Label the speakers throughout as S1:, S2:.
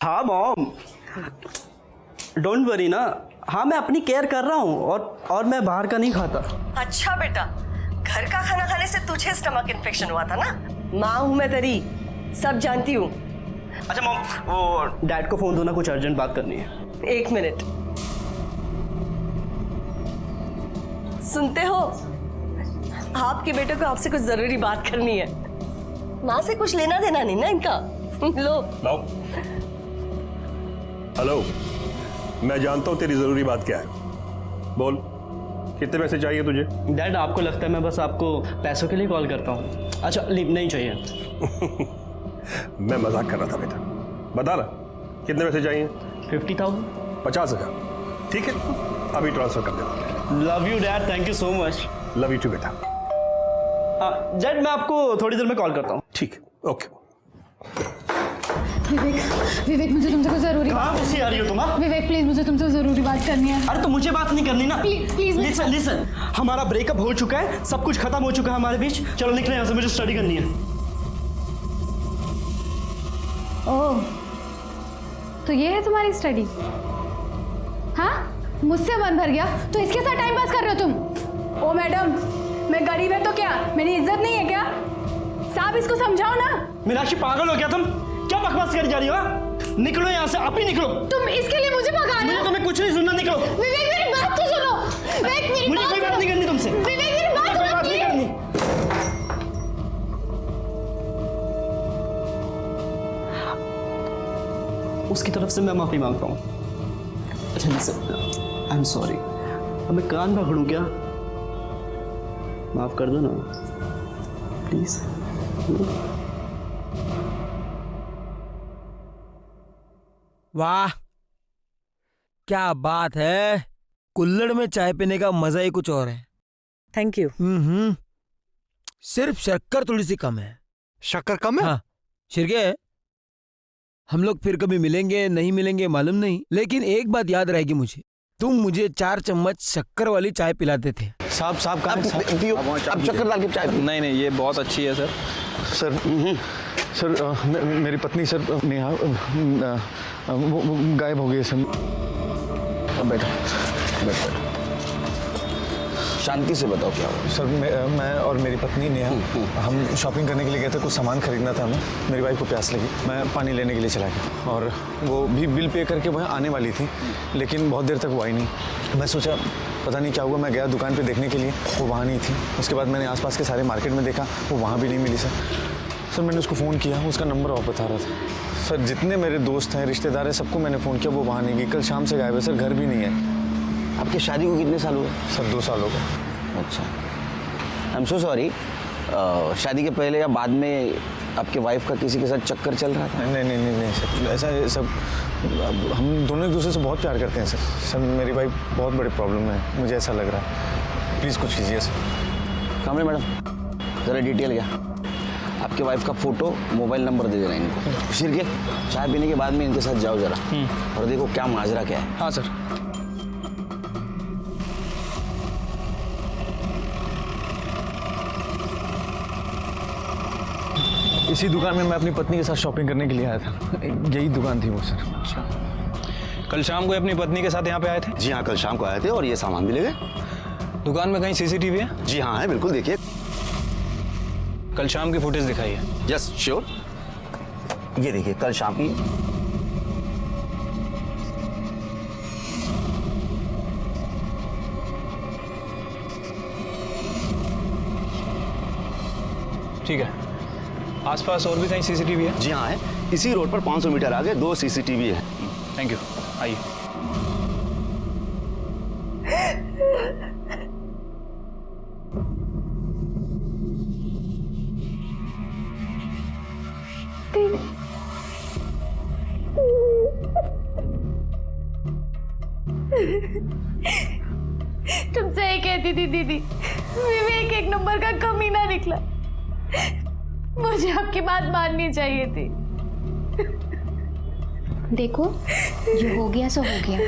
S1: हाँ mom, don't worry ना। हाँ मैं अपनी केयर कर रहा हूँ और मैं बाहर का नहीं खाता।
S2: अच्छा बेटा, घर का खाना खाने से तुझे स्टमक इन्फेक्शन हुआ था ना? माँ हूँ मैं तेरी, सब जानती हूँ।
S1: अच्छा मॉम, वो डैड को फोन दो ना, कुछ अर्जेंट बात करनी है।
S2: 1 मिनट। सुनते हो? आपके बेटे को आपसे कुछ जरूरी बात करनी है। माँ से कुछ लेना देना नहीं ना इनका। लो।
S3: हेलो, मैं जानता हूँ तेरी जरूरी बात क्या है। बोल, कितने पैसे चाहिए तुझे?
S1: डैड आपको लगता है मैं बस आपको पैसों के लिए कॉल करता हूँ? अच्छा लीव नहीं चाहिए।
S3: मैं मजाक कर रहा था बेटा। बता ना, कितने पैसे चाहिए?
S1: 50,000।
S3: 50,000। ठीक है, अभी ट्रांसफर कर देना।
S1: Love you dad, thank you so much.
S3: Love you too बेटा।
S1: डैड मैं आपको थोड़ी देर में कॉल करता हूँ।
S3: ठीक है, ओके।
S4: विवेक मुझे तुमसे कुछ जरूरी
S1: कहाँ घुसी आ रही हो तुम?
S4: विवेक प्लीज मुझे तुमसे जरूरी बात करनी है।
S1: अरे तो मुझे बात नहीं करनी ना।
S4: प्लीज
S1: लिसन, हमारा ब्रेकअप हो चुका है, सब कुछ खत्म हो चुका है हमारे बीच। चलो निकले यहाँ से, मुझे स्टडी करनी है।
S4: ओह, तो ये है तुम्हारी स्टडी? हाँ, मुझसे मन भर गया तो इसके साथ टाइम पास कर रहे हो तुम?
S5: ओ मैडम, मैं गरीब है तो क्या मेरी इज्जत नहीं है क्या? साहब इसको समझाओ ना।
S1: मीनाक्षी पागल हो क्या तुम? क्या बकवास करी जा रही हो? निकलो यहाँ से, आप ही निकलो।
S4: तुम इसके लिए मुझे भगा रहे
S1: मुझे
S4: हो?
S1: तुम्हें कुछ नहीं सुनना, निकलो।
S4: विवेक मेरी बात तो सुनो। विवेक मेरी
S1: मुझे कोई बात नहीं करनी तुमसे।
S4: विवेक मेरी बात
S1: कोई बात नहीं करनी। उसकी तरफ से मैं माफी मांगता हूँ। अच्छा लिसन, आई एम सॉरी। अब मैं कान पकड़ूं क्या? माफ कर दो ना प्लीज।
S6: वाह, क्या बात है। कुल्हड़ में चाय पीने का मजा ही कुछ और है।
S2: Thank you.
S6: सिर्फ शक्कर थोड़ी सी कम है।
S7: शक्कर कम है?
S6: हाँ शिरके, हम लोग फिर कभी मिलेंगे नहीं मिलेंगे मालूम नहीं, लेकिन एक बात याद रहेगी मुझे, तुम मुझे 4 चम्मच शक्कर वाली चाय पिलाते थे।
S7: साहब कहाँ है?
S8: अब शक्कर डाल के चाय। नहीं ये बहुत अच्छी है सर।
S7: सर मेरी पत्नी सर नेहा वो गायब हो गई है सर।
S8: बैठो शांति से बताओ क्या हुआ।
S7: सर मैं और मेरी पत्नी नेहा हम शॉपिंग करने के लिए गए थे, कुछ सामान खरीदना था हमें। मेरी वाइफ को प्यास लगी, मैं पानी लेने के लिए चला गया और वो भी बिल पे करके वहाँ आने वाली थी, लेकिन बहुत देर तक वो आई नहीं। मैं सोचा पता नहीं क्या हुआ, मैं गया दुकान पे देखने के लिए, वो वहाँ नहीं थी। उसके बाद मैंने आसपास के सारे मार्केट में देखा, वो वहाँ भी नहीं मिली सर। मैंने उसको फ़ोन किया, उसका नंबर ऑफ बता रहा था। सर जितने मेरे दोस्त हैं रिश्तेदार हैं सबको मैंने फ़ोन किया, वो वहाँ नहीं गई। कल शाम से गायब है सर, घर भी नहीं है।
S8: आपकी शादी को कितने साल हुए?
S7: सर 2 साल हो गए।
S8: अच्छा, आई एम सो सॉरी। शादी के पहले या बाद में आपके वाइफ का किसी के साथ चक्कर चल रहा था?
S7: नहीं सर, ऐसा है सब, हम दोनों एक दूसरे से बहुत प्यार करते हैं सर। सर मेरी वाइफ बहुत बड़ी प्रॉब्लम में है, मुझे ऐसा लग रहा है, प्लीज़ कुछ कीजिए सर।
S8: कामरे मैडम ज़रा डिटेल क्या? आपके वाइफ का फोटो, मोबाइल नंबर दे देना इनको। शिरके, चाय पीने के बाद में इनके साथ जाओ ज़रा और देखो क्या माजरा क्या है।
S6: हाँ सर।
S7: इसी दुकान में मैं अपनी पत्नी के साथ शॉपिंग करने के लिए आया था, यही दुकान थी वो सर।
S9: अच्छा, कल शाम को अपनी पत्नी के साथ यहाँ पे आए थे?
S8: जी हाँ, कल शाम को आए थे और ये सामान भी ले गए।
S9: दुकान में कहीं सीसीटीवी है?
S8: जी हाँ है, बिल्कुल देखिए।
S9: कल शाम की फुटेज दिखाइए।
S8: यस श्योर, ये देखिए कल शाम की।
S9: ठीक है, आसपास और भी कहीं सीसीटीवी है?
S8: जी हाँ है, इसी रोड पर 500 मीटर आगे 2 सीसीटीवी है।
S9: थैंक यू, आइए।
S4: तुमसे ही कहती थी दीदी, विवेक 1 नंबर का कमीना निकला। मुझे आपकी बात माननी चाहिए थी।
S10: देखो जो हो गया सो हो गया।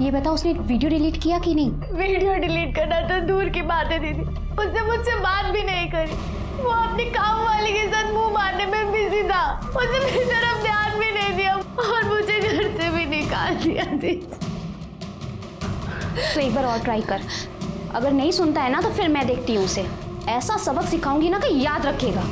S10: ये बताओ उसने वीडियो डिलीट किया कि नहीं?
S4: वीडियो डिलीट करना तो दूर की बात है दीदी, उसने मुझसे बात भी नहीं करी। वो अपनी काम वाली के साथ मुंह मारने में बिजी था, उसने मेरी तरफ ध्यान भी नहीं दिया और मुझे
S10: तो एक बार और ट्राई कर, अगर नहीं सुनता है ना तो फिर मैं देखती हूँ उसे, ऐसा सबक सिखाऊंगी ना कि याद रखेगा।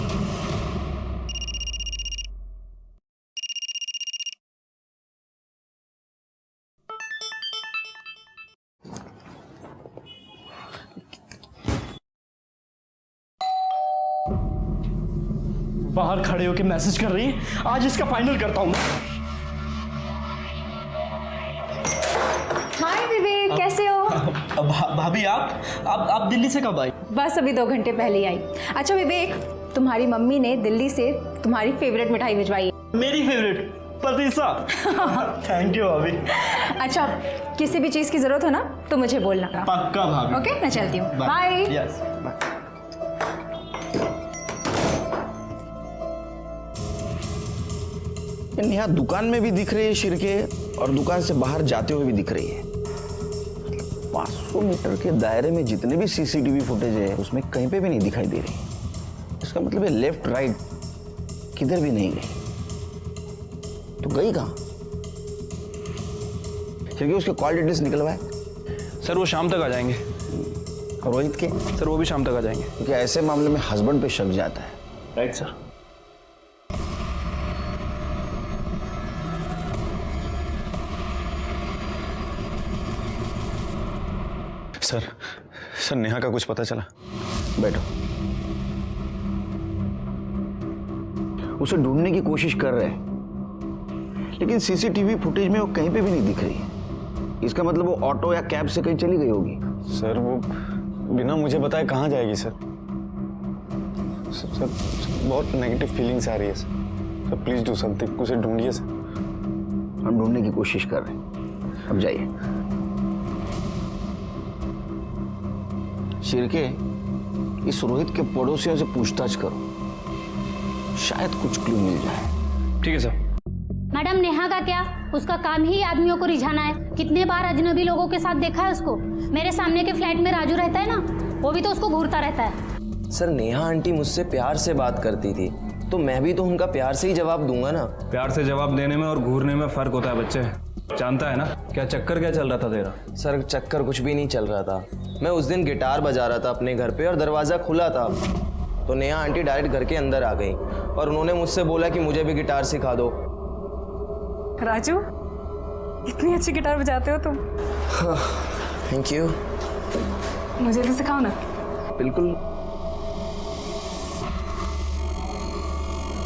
S1: बाहर खड़े होके मैसेज कर रही है, आज इसका फाइनल करता हूँ।
S5: हाय विवेक, कैसे हो?
S1: भाभी आप दिल्ली से कब आई?
S5: बस अभी 2 घंटे पहले ही आई। अच्छा विवेक, तुम्हारी मम्मी ने दिल्ली से तुम्हारी फेवरेट मिठाई भिजवाई है।
S1: मेरी फेवरेट पतीसा। थैंक यू भाभी।
S5: अच्छा, किसी भी चीज़ की ज़रूरत हो ना तो मुझे बोलना।
S1: पक्का भाभी।
S5: ओके, मैं चलती हूँ। बाय।
S1: Yes bye.
S8: नेहा दुकान में भी दिख रही है शिरके, और दुकान से बाहर जाते हुए भी दिख रही है। 500 मीटर के दायरे में जितने भी सीसीटीवी फुटेज है उसमें कहीं पे भी नहीं दिखाई दे रही। इसका मतलब है लेफ्ट राइट किधर भी नहीं गई। तो गई कहाँ? शिरके उसके कॉल डिटेल्स निकलवाए?
S9: सर वो शाम तक आ जाएंगे।
S8: और रोहित के?
S9: सर वो भी शाम तक आ जाएंगे।
S8: क्योंकि ऐसे मामले में हस्बैंड पे शक जाता है।
S9: Right sir.
S7: सर नेहा का कुछ पता चला?
S8: बैठो। उसे ढूंढने की कोशिश कर रहे हैं, लेकिन सीसीटीवी फुटेज में वो कहीं पे भी नहीं दिख रही है। इसका मतलब वो ऑटो या कैब से कहीं चली गई होगी।
S7: सर वो बिना मुझे बताए कहाँ जाएगी सर? सर बहुत नेगेटिव फीलिंग्स आ रही है सर। प्लीज डू समथिंग, उसे ढूंढिए सर।
S8: हम ढूंढने की कोशिश कर रहे हैं, अब जाइए। शिरके, इस रोहित के पड़ोसियों से पूछताछ करो, शायद कुछ क्लू मिल जाए।
S9: ठीक है सर।
S10: मैडम नेहा का क्या? उसका काम ही आदमियों को रिझाना है। कितने बार अजनबी लोगों के साथ देखा है उसको। मेरे सामने के फ्लैट में राजू रहता है ना, वो भी तो उसको घूरता रहता है।
S11: सर नेहा आंटी मुझसे प्यार से बात करती थी, तो मैं भी तो उनका प्यार से ही जवाब दूंगा ना।
S9: प्यार से जवाब देने में और घूरने में फर्क होता है बच्चे, जानता है ना। क्या चक्कर क्या चल रहा था तेरा?
S11: सर चक्कर कुछ भी नहीं चल रहा था। मैं उस दिन गिटार बजा रहा था अपने घर पे और दरवाज़ा खुला था, तो नेहा आंटी डायरेक्ट घर के अंदर आ गई और उन्होंने मुझसे बोला कि मुझे भी गिटार सिखा दो।
S5: राजू, इतनी अच्छी गिटार बजाते हो तुम।
S11: Thank you.
S5: मुझे भी सिखाओ ना।
S11: बिल्कुल।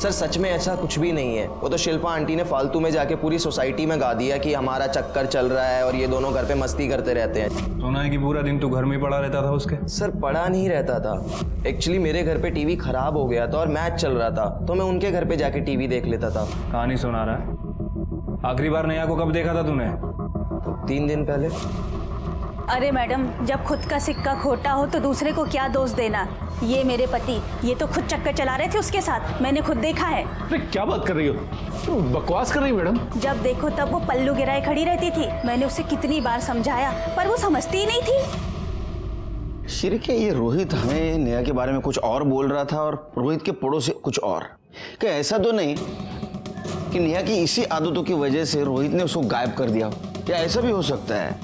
S11: सर सच में ऐसा कुछ भी नहीं है। वो तो शिल्पा आंटी ने फालतू में जाके पूरी सोसाइटी में गा दिया कि हमारा चक्कर चल रहा है और ये दोनों घर पे मस्ती करते रहते हैं।
S9: सुना है कि पूरा दिन तू घर में पड़ा रहता था उसके?
S11: सर पड़ा नहीं रहता था, एक्चुअली मेरे घर पे टीवी खराब हो गया था और मैच चल रहा था, तो मैं उनके घर पे जाके टीवी देख लेता था।
S9: कहानी सुना रहा है। आखिरी बार नेहा को कब देखा था तूने?
S11: 3 दिन पहले।
S5: अरे मैडम, जब खुद का सिक्का खोटा हो तो दूसरे को क्या दोष देना। ये मेरे पति, ये तो खुद चक्कर चला रहे थे उसके साथ, मैंने खुद देखा है।
S12: अरे क्या बात कर रही हो? तुम बकवास कर रही हो मैडम।
S5: जब देखो तब वो पल्लू गिराए खड़ी रहती थी। मैंने उसे कितनी बार समझाया पर वो समझती ही नहीं थी।
S8: शिरके, ये रोहित हमें नेहा के बारे में कुछ और बोल रहा था और रोहित के पड़ोसी कुछ और। क्या ऐसा तो नहीं कि नेहा की इसी आदतों की वजह से रोहित ने उसको गायब कर दिया? क्या ऐसा भी हो सकता है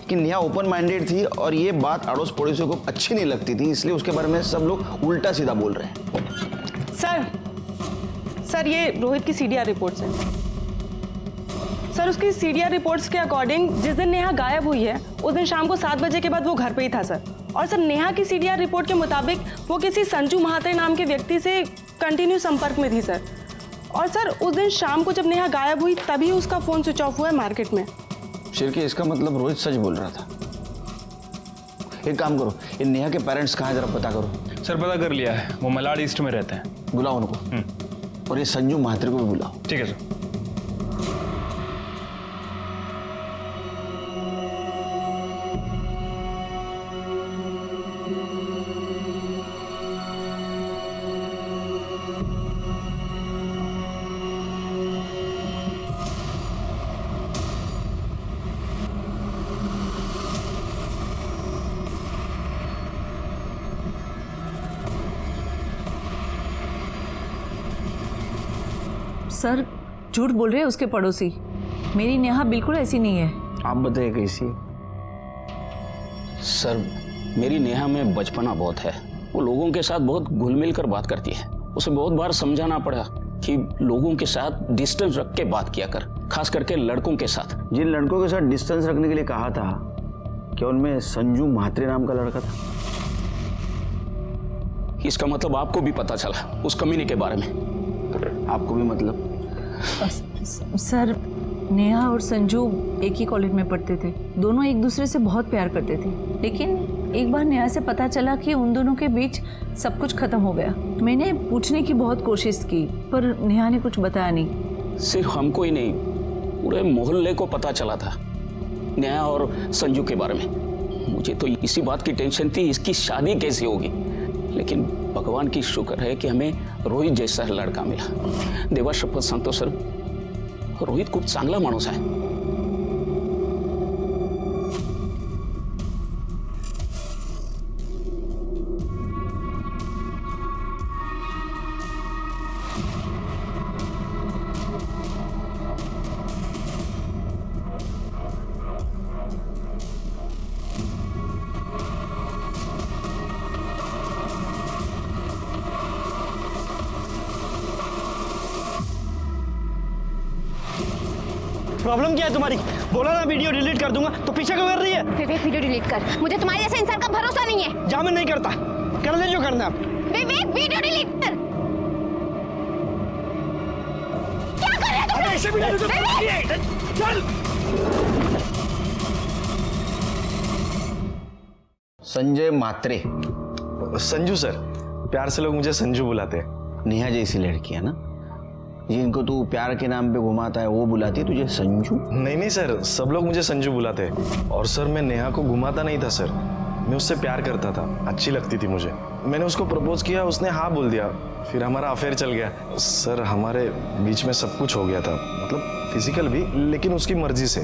S8: कि नेहा ओपन माइंडेड थी और ये बात अड़ोस पड़ोसियों को अच्छी नहीं लगती थी, इसलिए उसके बारे में सब लोग उल्टा सीधा बोल रहे हैं?
S13: सर ये रोहित की सीडीआर रिपोर्ट्स हैं। सर उसकी सीडीआर रिपोर्ट्स के अकॉर्डिंग जिस दिन नेहा गायब हुई है उस दिन शाम को 7 बजे के बाद वो घर पे ही था सर। और सर नेहा की सीडीआर रिपोर्ट के मुताबिक वो किसी संजू महात्रे नाम के व्यक्ति से कंटिन्यू संपर्क में थी सर। और सर उस दिन शाम को जब नेहा गायब हुई तभी उसका फोन स्विच ऑफ हुआ है मार्केट में।
S8: शिरके, इसका मतलब रोहित सच बोल रहा था। एक काम करो, इन नेहा के पेरेंट्स कहाँ जरा पता करो।
S9: सर पता कर लिया है, वो मलाड ईस्ट में रहते हैं।
S8: बुलाओ उनको। और ये संजू महात्रे को भी बुलाओ।
S9: ठीक है सर।
S2: सर झूठ बोल रहे हैं उसके पड़ोसी।
S5: मेरी नेहा बिल्कुल ऐसी नहीं है।
S8: आप बताइए कैसी?
S14: सर मेरी नेहा में बचपना बहुत है। वो लोगों के साथ बहुत घुल मिल कर बात करती है। उसे बहुत बार समझाना पड़ा कि लोगों के साथ डिस्टेंस रख के बात किया कर, खास करके लड़कों के साथ।
S8: जिन लड़कों के साथ डिस्टेंस रखने के लिए कहा था, क्या उनमें संजू म्हात्रे नाम का लड़का था?
S14: इसका मतलब आपको भी पता चला उस कमीने के बारे में?
S8: आपको भी मतलब?
S5: सर नेहा और संजू एक ही कॉलेज में पढ़ते थे, दोनों एक दूसरे से बहुत प्यार करते थे। लेकिन एक बार नेहा से पता चला कि उन दोनों के बीच सब कुछ खत्म हो गया। मैंने पूछने की बहुत कोशिश की पर नेहा ने कुछ बताया नहीं।
S14: सिर्फ हमको ही नहीं, पूरे मोहल्ले को पता चला था नेहा और संजू के बारे में। मुझे तो इसी बात की टेंशन थी, इसकी शादी कैसे होगी। लेकिन भगवान की शुक्र है कि हमें रोहित जैसा लड़का मिला। देवा शपथ सांगतो सर, रोहित खूप चांगला माणूस आहे।
S1: प्रॉब्लम क्या है तुम्हारी? बोला ना वीडियो डिलीट कर दूंगा, तो पीछे क्यों कर रही है?
S4: विवेक वीडियो डिलीट कर, मुझे तुम्हारे जैसे इंसान का भरोसा नहीं है।
S1: जा, मैं नहीं करता, कर ले जो करना है।
S4: विवेक वीडियो डिलीट कर। क्या कर रहे हो तुम?
S1: ऐसे वीडियो डिलीट कर। चल।
S8: संजय म्हात्रे।
S7: संजू सर, प्यार से लोग मुझे संजू बुलाते हैं।
S8: नेहा जैसी लड़की है ना, जिनको तू प्यार के नाम पे घुमाता है, वो बुलाती है तुझे संजू?
S7: नहीं नहीं सर, सब लोग मुझे संजू बुलाते हैं। और सर मैं नेहा को घुमाता नहीं था सर, मैं उससे प्यार करता था, अच्छी लगती थी मुझे। मैंने उसको प्रपोज किया, उसने हाँ बोल दिया, फिर हमारा अफेयर चल गया। सर हमारे बीच में सब कुछ हो गया था, मतलब फिजिकल भी, लेकिन उसकी मर्जी से।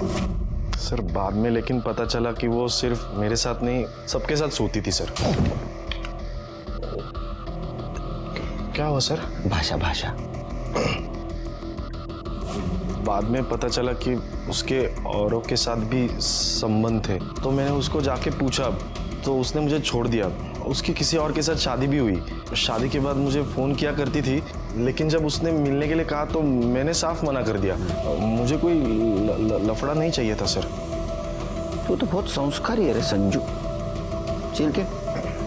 S7: सर बाद में लेकिन पता चला कि वो सिर्फ मेरे साथ नहीं, सबके साथ सोती थी सर। क्या हुआ सर?
S8: भाषा भाषा।
S7: बाद में पता चला कि उसके औरों के साथ भी संबंध थे, तो मैंने उसको जाके पूछा तो उसने मुझे छोड़ दिया। उसकी किसी और के साथ शादी भी हुई। शादी के बाद मुझे फ़ोन किया करती थी, लेकिन जब उसने मिलने के लिए कहा तो मैंने साफ मना कर दिया। मुझे कोई लफड़ा नहीं चाहिए था सर।
S8: तू तो बहुत संस्कारी है रे संजू। चल के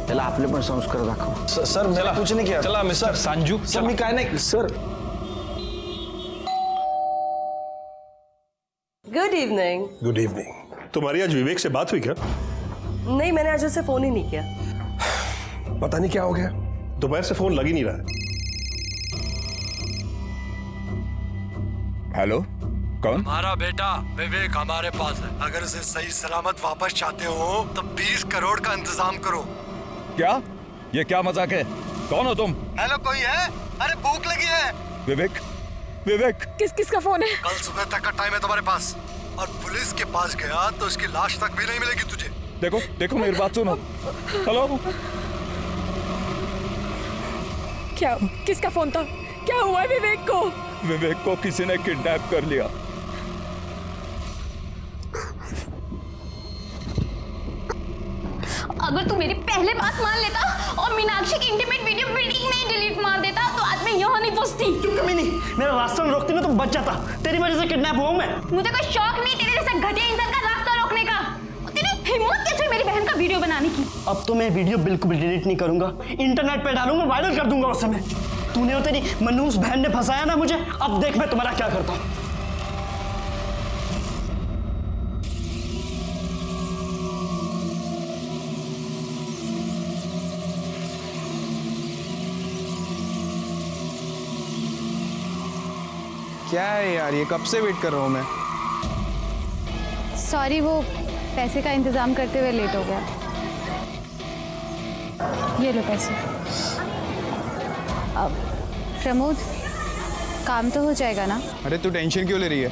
S8: त्याला आपले पण संस्कार दाखव।
S7: सर मैंने कुछ नहीं किया।
S9: चला मिस्टर संजू,
S7: सर मी काय नाही sir.
S2: Good evening.
S3: Good evening. तुम्हारी आज विवेक से बात हुई क्या?
S2: नहीं, मैंने आज उसे फोन ही नहीं किया।
S3: पता नहीं क्या हो गया, दोपहर से फोन लग ही नहीं रहा है।
S15: हेलो, कौन?
S16: हमारा बेटा विवेक हमारे पास है। अगर उसे सही सलामत वापस चाहते हो तो 20 करोड़ का इंतजाम करो।
S15: क्या? ये क्या मजाक है? कौन हो तुम?
S16: हेलो, कोई है? अरे भूख लगी है।
S15: विवेक, विवेक।
S13: किसका फोन है?
S16: कल सुबह तक का टाइम है तुम्हारे पास, और पुलिस के पास गया तो उसकी लाश तक भी नहीं मिलेगी तुझे।
S15: देखो देखो मेरी बात सुनो। हेलो,
S13: क्या? किसका फोन था? क्या हुआ विवेक को?
S15: विवेक को किसी ने किडनैप कर लिया।
S4: अगर तू मेरी पहले बात मान लेता और मीनाक्षी की इंटीमेट वीडियो बिल्डिंग में ही डिलीट मार देता तो आज मैं यहाँ नहीं फंसती।
S1: क्यों कमी नहीं? मेरा रास्ता रोकती ना तो बच जाता। तेरी वजह से किडनैप हुआ मैं।
S4: मुझे कोई शौक नहीं तेरे जैसा घटिया इंसान का रास्ता रोकने का। तेरी हिम्मत कैसे मेरी बहन का वीडियो बनाने की?
S1: अब तो मैं वीडियो बिल्कुल डिलीट नहीं करूंगा, इंटरनेट पे डालूंगा, वायरल कर दूंगा उस समय। तूने और तेरी मनूस बहन ने फंसाया ना मुझे, अब देख मैं तुम्हारा क्या करता हूँ।
S17: क्या है यार, ये कब से वेट कर रहा हूँ मैं।
S4: सॉरी, वो पैसे का इंतजाम करते हुए लेट हो गया। ये लो पैसे। अब प्रमोद, काम तो हो जाएगा ना?
S17: अरे तू टेंशन क्यों ले रही है?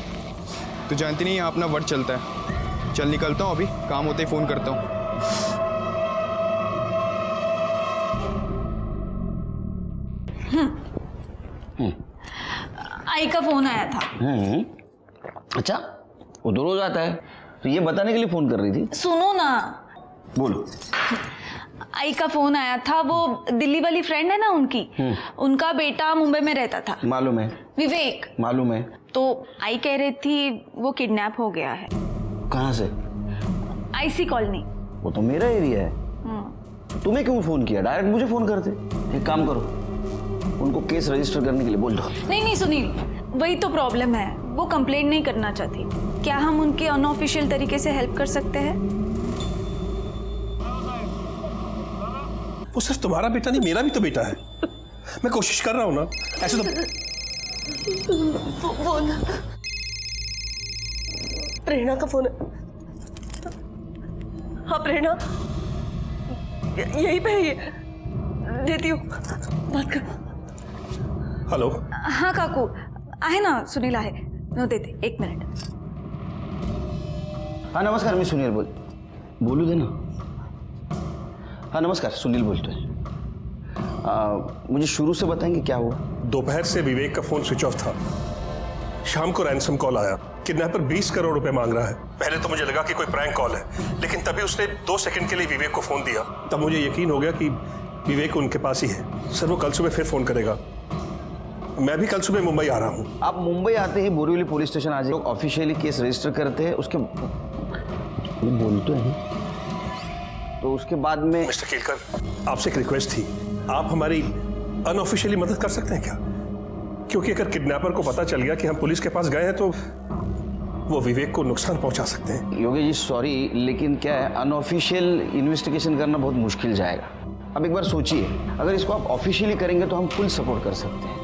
S17: तू जानती नहीं यहाँ अपना वर्ड चलता है। चल निकलता हूँ, अभी काम होते ही फ़ोन करता हूँ।
S5: आई का फोन आया था।
S8: अच्छा, वो तो रोज आता है, तो ये बताने के लिए फोन कर रही थी।
S5: सुनो ना,
S8: बोलो।
S5: आई का फोन आया था, वो दिल्ली वाली फ्रेंड है ना उनकी, उनका बेटा मुंबई में रहता था।
S8: मालूम है।
S5: विवेक।
S8: मालूम है।
S5: तो आई कह रही थी वो किडनैप हो गया है।
S8: कहाँ से?
S5: IC colony.
S8: वो तो मेरा एरिया है। तुम्हें क्यों फोन किया? डायरेक्ट मुझे फोन करते। एक काम करो, उनको केस रजिस्टर करने के लिए बोल दो।
S5: नहीं सुनील, वही तो प्रॉब्लम है, वो कंप्लेंट नहीं करना चाहती। क्या हम उनके अनऑफिशियल तरीके से हेल्प कर सकते हैं?
S3: वो सिर्फ तुम्हारा बेटा नहीं, मेरा भी तो बेटा है। मैं कोशिश कर रहा हूं ना, ऐसे तो।
S2: फोन प्रेरणा का फोन है। हाँ प्रेरणा, यहीं पे है ये, देती हूँ, बात कर।
S3: हेलो।
S5: हाँ काकू, आहे ना, सुनील आहे, नो देते, 1 मिनट।
S8: हाँ नमस्कार, मैं सुनील बोलू दे ना। हाँ नमस्कार, सुनील बोलते हैं। मुझे शुरू से बताएंगे क्या हुआ?
S3: दोपहर से विवेक का फोन स्विच ऑफ था। शाम को रैंसम कॉल आया, किडनैपर 20 करोड़ रुपए मांग रहा है। पहले तो मुझे लगा कि कोई प्रैंक कॉल है, लेकिन तभी उसने 2 सेकंड के लिए विवेक को फोन दिया। तब मुझे यकीन हो गया कि विवेक उनके पास ही है। सर वो कल सुबह फिर फोन करेगा। मैं भी कल सुबह मुंबई आ रहा हूँ।
S8: आप मुंबई आते ही बोरीवली पुलिस स्टेशन आ जाइए, ऑफिशियली केस रजिस्टर करते हैं। उसके बोलते हैं तो उसके बाद में।
S3: मिस्टर केलकर, आपसे एक रिक्वेस्ट थी, आप हमारी अनऑफिशियली मदद कर सकते हैं क्या? क्योंकि अगर किडनैपर को पता चल गया कि हम पुलिस के पास गए हैं तो वो विवेक को नुकसान पहुंचा सकते हैं।
S8: योगेश जी सॉरी, लेकिन क्या है, अनऑफिशियल इन्वेस्टिगेशन करना बहुत मुश्किल जाएगा। अब एक बार सोचिए, अगर इसको आप ऑफिशियली करेंगे तो हम फुल सपोर्ट कर सकते हैं।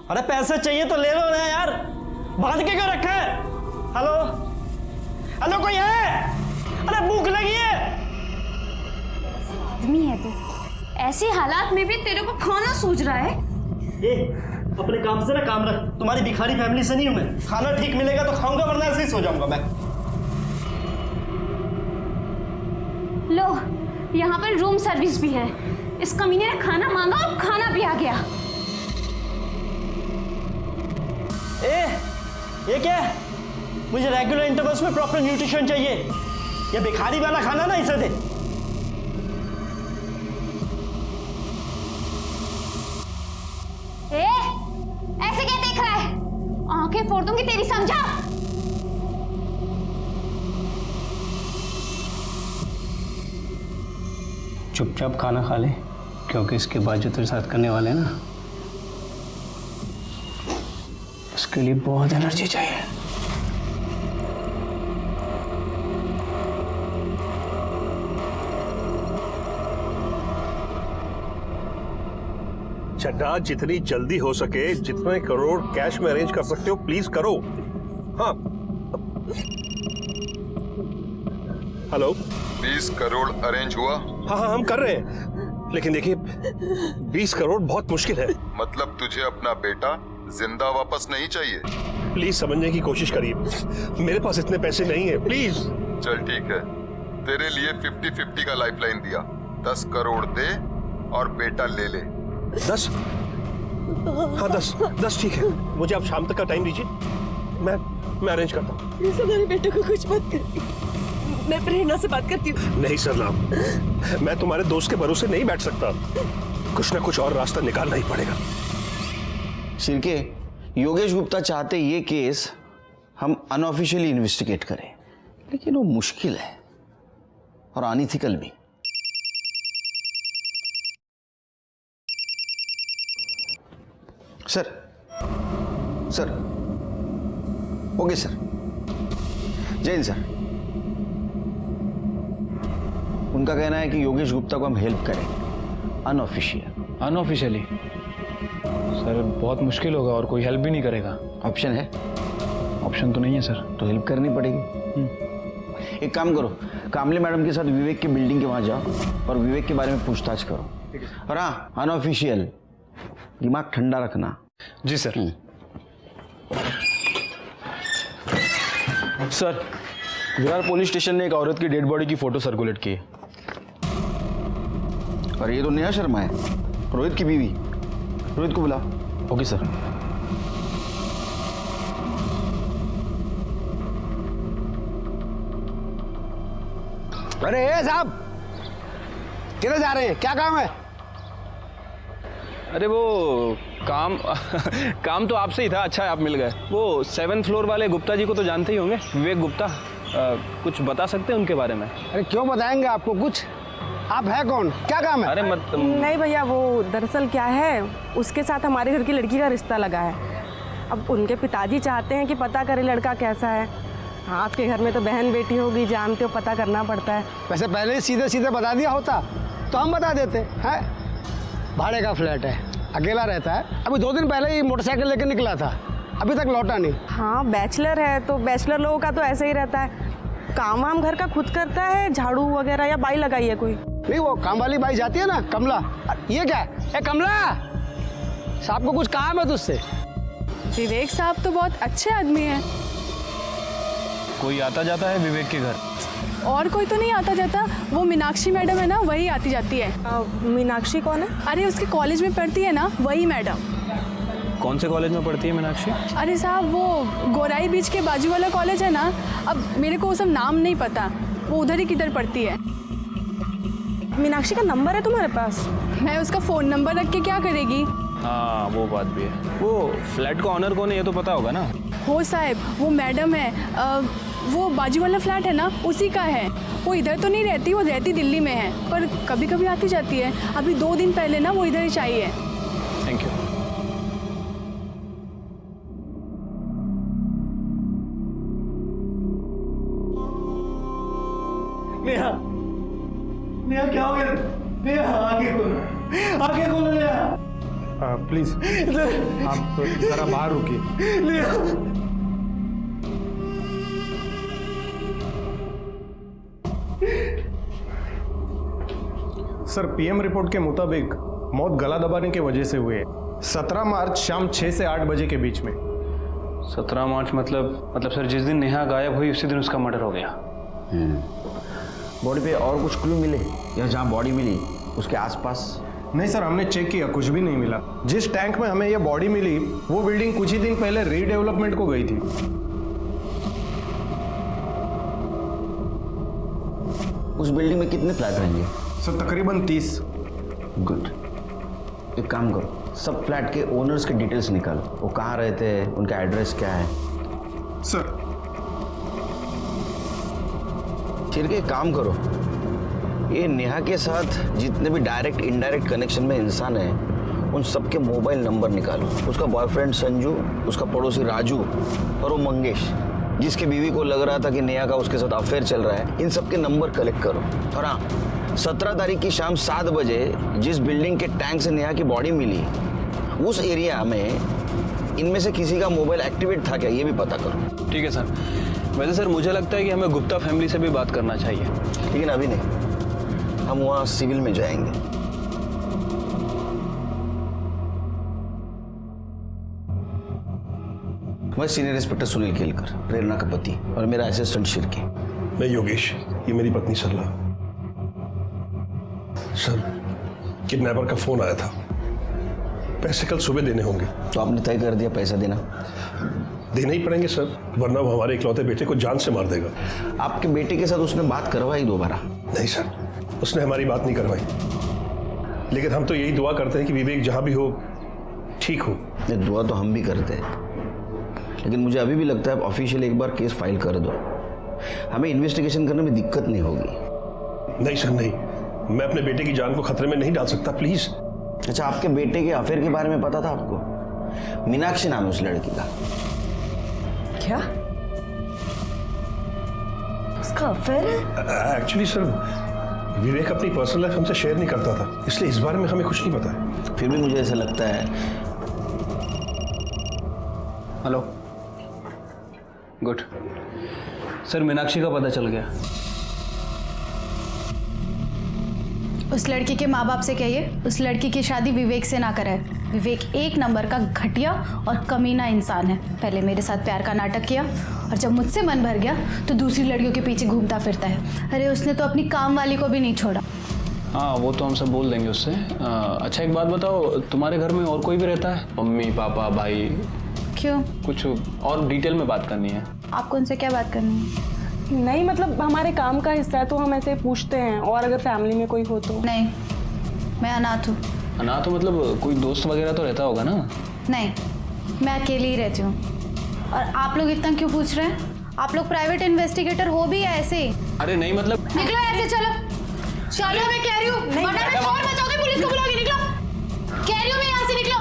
S1: अरे पैसे चाहिए तो ले लो ना यार, बांध के क्यों रखा है? हेलो हेलो, कोई है? अरे भूख लगी है।
S4: आदमी है तू, ऐसे हालात में भी तेरे को खाना सूझ रहा है?
S1: ए, अपने काम से ना काम रख। तुम्हारी भिखारी फैमिली से नहीं हूं मैं। खाना ठीक मिलेगा तो खाऊंगा, वरना ऐसे ही सो जाऊंगा मैं।
S4: लो, यहाँ पर रूम सर्विस भी है। इस कमीने ने खाना मांगा और खाना भी आ गया।
S1: ये क्या है? मुझे रेगुलर इंटरवल्स में प्रॉपर न्यूट्रिशन चाहिए। ये भिखारी वाला खाना ना इसे दे।
S4: ऐसे क्या देख रहा है? आंखें फोड़ दूंगी तेरी, समझा?
S18: चुपचाप खाना खा ले, क्योंकि इसके बाद जो तेरे साथ करने वाले हैं ना, उसके लिए बहुत एनर्जी चाहिए।
S3: चड्ढा, जितनी जल्दी हो सके, जितने करोड़ कैश में अरेंज कर सकते हो प्लीज करो। हाँ हेलो।
S19: 20 करोड़ अरेंज हुआ?
S3: हाँ हम कर रहे हैं, लेकिन देखिए 20 करोड़ बहुत मुश्किल है।
S19: मतलब तुझे अपना बेटा जिंदा वापस नहीं चाहिए?
S3: प्लीज समझने की कोशिश करिए, मेरे पास इतने पैसे नहीं है, प्लीज।
S19: चल ठीक है, तेरे लिए 50-50 का लाइफलाइन दिया। 10 करोड़ दे और बेटा ले ले।
S3: 10? हाँ 10 ठीक है। मुझे आप शाम तक का टाइम दीजिए, मैं अरेंज करता हूँ।
S2: प्लीज हमारे बेटे को कुछ मत कर, मैं प्रेरणा से बात करती हूँ।
S3: नहीं सरनाम, मैं तुम्हारे दोस्त के भरोसे नहीं बैठ सकता। कुछ ना कुछ और रास्ता निकालना ही पड़ेगा।
S8: शिर्के, योगेश गुप्ता चाहते ये केस हम अनऑफिशियली इन्वेस्टिगेट करें, लेकिन वो मुश्किल है और अनइथिकल भी। सर ओके सर, जय हिंद सर। उनका कहना है कि योगेश गुप्ता को हम हेल्प करें
S12: अनऑफिशियली। सर बहुत मुश्किल होगा और कोई हेल्प भी नहीं करेगा।
S8: ऑप्शन है?
S12: ऑप्शन तो नहीं है सर।
S8: तो हेल्प करनी पड़ेगी। एक काम करो, कामले मैडम के साथ विवेक के बिल्डिंग के वहां जाओ और विवेक के बारे में पूछताछ करो। और हाँ, अनऑफिशियल, दिमाग ठंडा रखना।
S12: जी sir.
S17: Sir, Virar police station ने एक औरत की डेड बॉडी की फोटो सर्कुलेट की है।
S8: और ये तो नेहा शर्मा है, रोहित की बीवी। रोहित को बुलाओ।
S12: Okay sir.
S20: अरे साहब, किधर जा रहे हैं? क्या काम है?
S12: अरे वो काम काम तो आपसे ही था। अच्छा है आप मिल गए। वो 7th फ्लोर वाले गुप्ता जी को तो जानते ही होंगे, विवेक गुप्ता। कुछ बता सकते हैं उनके बारे में?
S20: अरे क्यों बताएंगे आपको कुछ? आप है कौन? क्या काम है?
S12: अरे मत
S13: नहीं भैया, वो दरअसल क्या है, उसके साथ हमारे घर की लड़की का रिश्ता लगा है। अब उनके पिताजी चाहते हैं कि पता करें लड़का कैसा है। आपके घर में तो बहन बेटी होगी, जानते हो, पता करना पड़ता है।
S20: वैसे पहले ही सीधे सीधे बता दिया होता तो हम बता देते हैं। भाड़े का फ्लैट है, अकेला रहता है। अभी 2 दिन पहले ही मोटरसाइकिल लेकर निकला था, अभी तक लौटा नहीं।
S13: हाँ, बैचलर है तो बैचलर लोगों का तो ऐसे ही रहता है। काम वाम घर का खुद करता है, झाड़ू वगैरह, या बाई लगाई है कोई?
S20: नहीं, वो काम वाली बाई जाती है ना, कमला। ये क्या है? ए कमला, साहब को कुछ काम है तुझसे?
S13: विवेक साहब तो बहुत अच्छे आदमी हैं।
S12: कोई आता जाता है विवेक के घर?
S13: और कोई तो नहीं आता जाता। वो मीनाक्षी मैडम है ना, वही आती जाती है। मीनाक्षी कौन है? अरे उसके कॉलेज में पढ़ती है ना, वही मैडम।
S12: कौन से कॉलेज में पढ़ती है मीनाक्षी?
S13: अरे साहब, वो गोराई बीच के बाजू वाला कॉलेज है ना। अब मेरे को वो सब नाम नहीं पता, वो उधर ही किधर पढ़ती है। मीनाक्षी का नंबर है तुम्हारे पास? मैं उसका फ़ोन नंबर रख के क्या करेगी?
S12: हाँ, वो बात भी है। वो फ्लैट का ऑनर कौन है ये तो पता होगा ना?
S13: हो साहब, वो मैडम है। वो बाजू वाला फ्लैट है ना, उसी का है। वो इधर तो नहीं रहती, वो रहती दिल्ली में है, पर कभी कभी आती जाती है। अभी 2 दिन पहले ना वो इधर ही आई है।
S12: Thank you.
S1: नेहा, नेहा क्या हो गया? नेहा आगे खोलो, आगे खोलो नेहा।
S17: प्लीज आप जरा बाहर रुकिए।
S1: नेहा,
S17: सर, पीएम रिपोर्ट के मुताबिक मौत गला दबाने की वजह से हुई है। 17 मार्च शाम 6 से 8 बजे के बीच में।
S12: 17 मार्च मतलब सर जिस दिन नेहा गायब हुई उसी दिन उसका मर्डर हो गया।
S8: बॉडी पे और कुछ क्लू मिले या जहाँ बॉडी मिली उसके आसपास?
S17: नहीं सर, हमने चेक किया, कुछ भी नहीं मिला। जिस टैंक में हमें यह बॉडी मिली वो बिल्डिंग कुछ ही दिन पहले रीडेवलपमेंट को गई थी।
S8: उस बिल्डिंग में कितने फ्लैट रहेंगे?
S17: सर तकरीबन 30।
S8: गुड, एक काम करो, सब फ्लैट के ओनर्स के डिटेल्स निकालो। वो कहाँ रहते हैं, उनका एड्रेस क्या है?
S17: सर
S8: फिर एक काम करो, ये नेहा के साथ जितने भी डायरेक्ट इनडायरेक्ट कनेक्शन में इंसान हैं उन सबके मोबाइल नंबर निकालो। उसका बॉयफ्रेंड संजू, उसका पड़ोसी राजू और वो मंगेश जिसके बीवी को लग रहा था कि नेहा का उसके साथ अफेयर चल रहा है, इन सबके नंबर कलेक्ट करो। और हाँ, 17 तारीख की शाम 7 बजे जिस बिल्डिंग के टैंक से नेहा की बॉडी मिली उस एरिया में इनमें से किसी का मोबाइल एक्टिवेट था क्या, ये भी पता करो।
S12: ठीक है सर। वैसे सर मुझे लगता है कि हमें गुप्ता फैमिली से भी बात करना चाहिए।
S8: लेकिन अभी नहीं, हम वहाँ सिविल में जाएंगे। मैं सीनियर इंस्पेक्टर सुनील केलकर, प्रेरणा का पति, और मेरा असिस्टेंट शिर्के।
S3: मैं योगेश, ये मेरी पत्नी सरला। सर, किडनैपर का फोन आया था, पैसे कल सुबह देने होंगे।
S8: तो आपने तय कर दिया पैसा देना?
S3: देना ही पड़ेंगे सर, वरना वो हमारे इकलौते बेटे को जान से मार देगा।
S8: आपके बेटे के साथ उसने बात करवाई दोबारा?
S3: नहीं सर, उसने हमारी बात नहीं करवाई। लेकिन हम तो यही दुआ करते हैं कि विवेक जहां भी हो ठीक हो।
S8: ये दुआ तो हम भी करते हैं, लेकिन मुझे अभी भी लगता है ऑफिशियल एक बार केस फाइल कर दो, हमें इन्वेस्टिगेशन करने में दिक्कत नहीं होगी।
S3: नहीं सर नहीं, मैं अपने बेटे की जान को खतरे में नहीं डाल सकता, प्लीज।
S8: अच्छा, आपके बेटे के अफेयर के बारे में पता था आपको? मीनाक्षी नाम है उस लड़की का।
S2: क्या उसका अफेयर है?
S3: एक्चुअली सर, विवेक अपनी पर्सनल लाइफ हमसे शेयर नहीं करता था, इसलिए इस बारे में हमें कुछ नहीं पता है।
S8: फिर भी मुझे ऐसा लगता है।
S12: हेलो, गुड सर, मीनाक्षी का पता चल गया।
S4: उस लड़की के माँ बाप से कहिए उस लड़की की शादी विवेक से ना कराए। विवेक 1 नंबर का घटिया और कमीना इंसान है। पहले मेरे साथ प्यार का नाटक किया और जब मुझसे मन भर गया तो दूसरी लड़कियों के पीछे घूमता फिरता है। अरे उसने तो अपनी काम वाली को भी नहीं छोड़ा।
S12: हाँ वो तो हम सब बोल देंगे उससे। अच्छा एक बात बताओ, तुम्हारे घर में और कोई भी रहता है? मम्मी पापा भाई?
S4: क्यों?
S12: कुछ और डिटेल में बात करनी है।
S4: आपको उनसे क्या बात करनी है?
S13: नहीं मतलब हमारे काम का हिस्सा है तो हम ऐसे पूछते हैं, और अगर फैमिली में कोई हो तो।
S4: नहीं, मैं अनाथ हूँ।
S12: अनाथ हो मतलब कोई दोस्त वगैरह तो रहता होगा ना?
S4: नहीं, मैं अकेली ही रहती हूँ। और आप लोग इतना क्यों पूछ रहे हैं? आप लोग प्राइवेट इन्वेस्टिगेटर हो भी या ऐसे ही?
S12: अरे नहीं मतलब
S4: निकलो ऐसे, चलो चलो, मैं कह रही हूँ, वरना मैं शोर मचाऊंगी, पुलिस को बुलाऊंगी। निकलो, कह रही हूँ मैं, यहाँ से निकलो।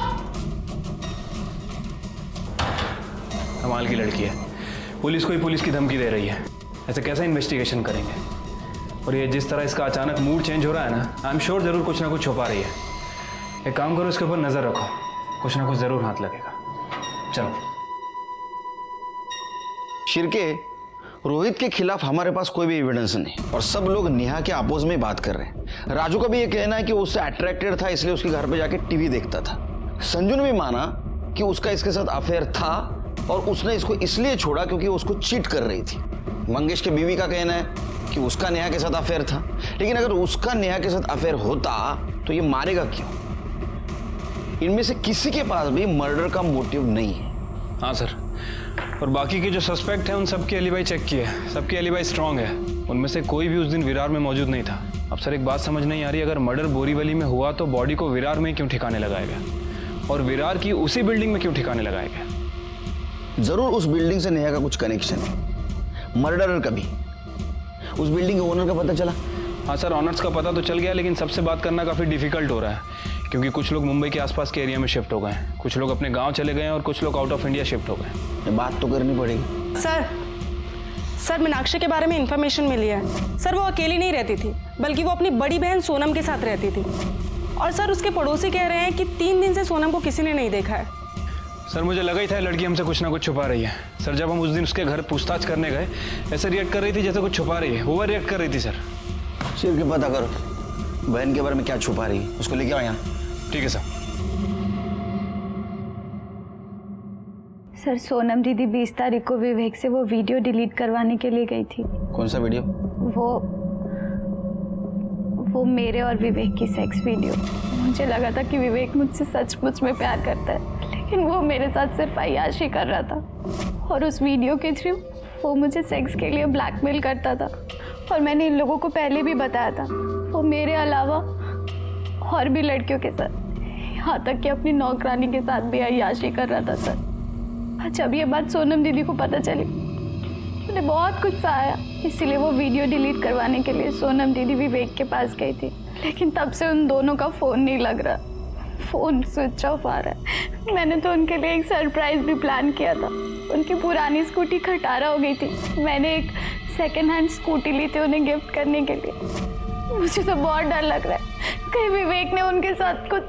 S12: कमाल की लड़की है, पुलिस को ही पुलिस की धमकी दे रही है। ऐसे कैसे इन्वेस्टिगेशन करेंगे? और ये जिस तरह इसका अचानक मूड चेंज हो रहा है ना, आई एम श्योर जरूर कुछ ना कुछ छुपा रही है। एक काम करो, इसके ऊपर नजर रखो, कुछ ना कुछ जरूर हाथ लगेगा। चलो।
S8: शिरके, रोहित के खिलाफ हमारे पास कोई भी एविडेंस नहीं और सब लोग नेहा के अपोज में बात कर रहे हैं। राजू का भी ये कहना है कि वो उससे अट्रैक्टेड था, इसलिए उसके घर पे जाके टीवी देखता था। संजू ने भी माना कि उसका इसके साथ अफेयर था और उसने इसको इसलिए छोड़ा क्योंकि उसको चीट कर रही थी। मंगेश के बीवी का कहना है कि उसका नेहा के साथ अफेयर था, लेकिन अगर उसका नेहा के साथ अफेयर होता तो ये मारेगा क्यों? इनमें से किसी के पास भी मर्डर का मोटिव नहीं है।
S12: हाँ सर, और बाकी के जो सस्पेक्ट हैं उन सबकी एलिबाई चेक की है, सबकी एलिबाई स्ट्रांग है। उनमें से कोई भी उस दिन विरार में मौजूद नहीं था। अब सर एक बात समझ नहीं आ रही, अगर मर्डर बोरीवली में हुआ तो बॉडी को विरार में क्यों ठिकाने लगाया गया, और विरार की उसी बिल्डिंग में क्यों ठिकाने लगाया गया?
S8: जरूर उस बिल्डिंग से नेहा का कुछ कनेक्शन है, मर्डरर का भी। उस बिल्डिंग के ओनर का पता चला?
S12: हाँ सर, ऑनर्स का पता तो चल गया, लेकिन सबसे बात करना काफ़ी डिफिकल्ट हो रहा है क्योंकि कुछ लोग मुंबई के आसपास के एरिया में शिफ्ट हो गए हैं, कुछ लोग अपने गांव चले गए हैं और कुछ लोग आउट ऑफ इंडिया शिफ्ट हो गए।
S8: बात तो करनी पड़ेगी।
S13: सर मीनाक्षी के बारे में इंफॉर्मेशन मिली है। सर वो अकेली नहीं रहती थी, बल्कि वो अपनी बड़ी बहन सोनम के साथ रहती थी। और सर उसके पड़ोसी कह रहे हैं कि 3 दिन से सोनम को किसी ने नहीं देखा है।
S12: सर मुझे लगा ही था लड़की हमसे कुछ ना कुछ छुपा रही है। सर जब हम उस दिन उसके घर पूछताछ करने गए, ऐसे रिएक्ट कर रही थी जैसे कुछ छुपा रही है, ओवर रिएक्ट कर रही थी। सर
S8: सिर के पता करो बहन के बारे में क्या छुपा रही है, उसको लेके आओ यहाँ।
S12: ठीक है सर।
S4: सर सोनम दीदी 20 तारीख को विवेक से वो वीडियो डिलीट करवाने के लिए गई थी।
S8: कौन सा वीडियो?
S4: वो मेरे और विवेक की सेक्स वीडियो। मुझे लगा था कि विवेक मुझसे सचमुच में प्यार करता है, लेकिन वो मेरे साथ सिर्फ अय्याशी कर रहा था और उस वीडियो के थ्रू वो मुझे सेक्स के लिए ब्लैकमेल करता था। और मैंने इन लोगों को पहले भी बताया था, वो मेरे अलावा और भी लड़कियों के साथ, यहाँ तक कि अपनी नौकरानी के साथ भी अय्याशी कर रहा था। सर जब ये बात सोनम दीदी को पता चली, उन्हें बहुत गुस्सा आया, इसीलिए वो वीडियो डिलीट करवाने के लिए सोनम दीदी विवेक के पास गई थी। लेकिन तब से उन दोनों का फ़ोन नहीं लग रहा, फ़ोन स्विच ऑफ आ रहा है। मैंने तो उनके लिए एक सरप्राइज़ भी प्लान किया था। उनकी पुरानी स्कूटी खटारा हो गई थी, मैंने एक सेकेंड हैंड स्कूटी ली थी उन्हें गिफ्ट करने के लिए। मुझे तो बहुत डर लग रहा है कहीं विवेक ने उनके साथ कुछ।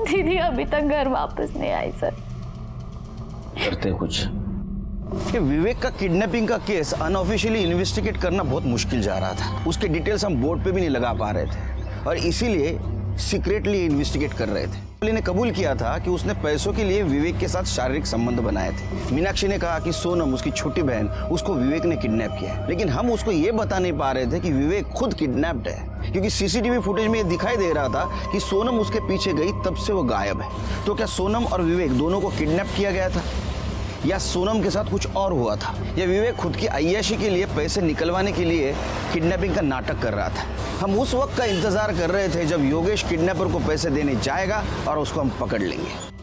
S4: दीदी अभी तक घर वापस नहीं आई। सर
S8: करते कुछ। ये विवेक का किडनैपिंग का केस अनऑफिशियली इन्वेस्टिगेट करना बहुत मुश्किल जा रहा था। उसके डिटेल्स हम बोर्ड पे भी नहीं लगा पा रहे थे और इसीलिए सीक्रेटली इन्वेस्टिगेट कर रहे थे। ने कबूल किया था कि उसने पैसों के लिए विवेक के साथ शारीरिक संबंध बनाए थे। मीनाक्षी ने कहा कि सोनम उसकी छोटी बहन उसको विवेक ने किडनैप किया है, लेकिन हम उसको ये बता नहीं पा रहे थे कि विवेक खुद किडनैप्ड है, क्योंकि सीसीटीवी फुटेज में ये दिखाई दे रहा था कि सोनम उसके पीछे गई तब से वो गायब है। तो क्या सोनम और विवेक दोनों को किडनैप किया गया था, या सोनम के साथ कुछ और हुआ था, या विवेक खुद की अय्याशी के लिए पैसे निकलवाने के लिए किडनैपिंग का नाटक कर रहा था? हम उस वक्त का इंतजार कर रहे थे जब योगेश किडनैपर को पैसे देने जाएगा और उसको हम पकड़ लेंगे।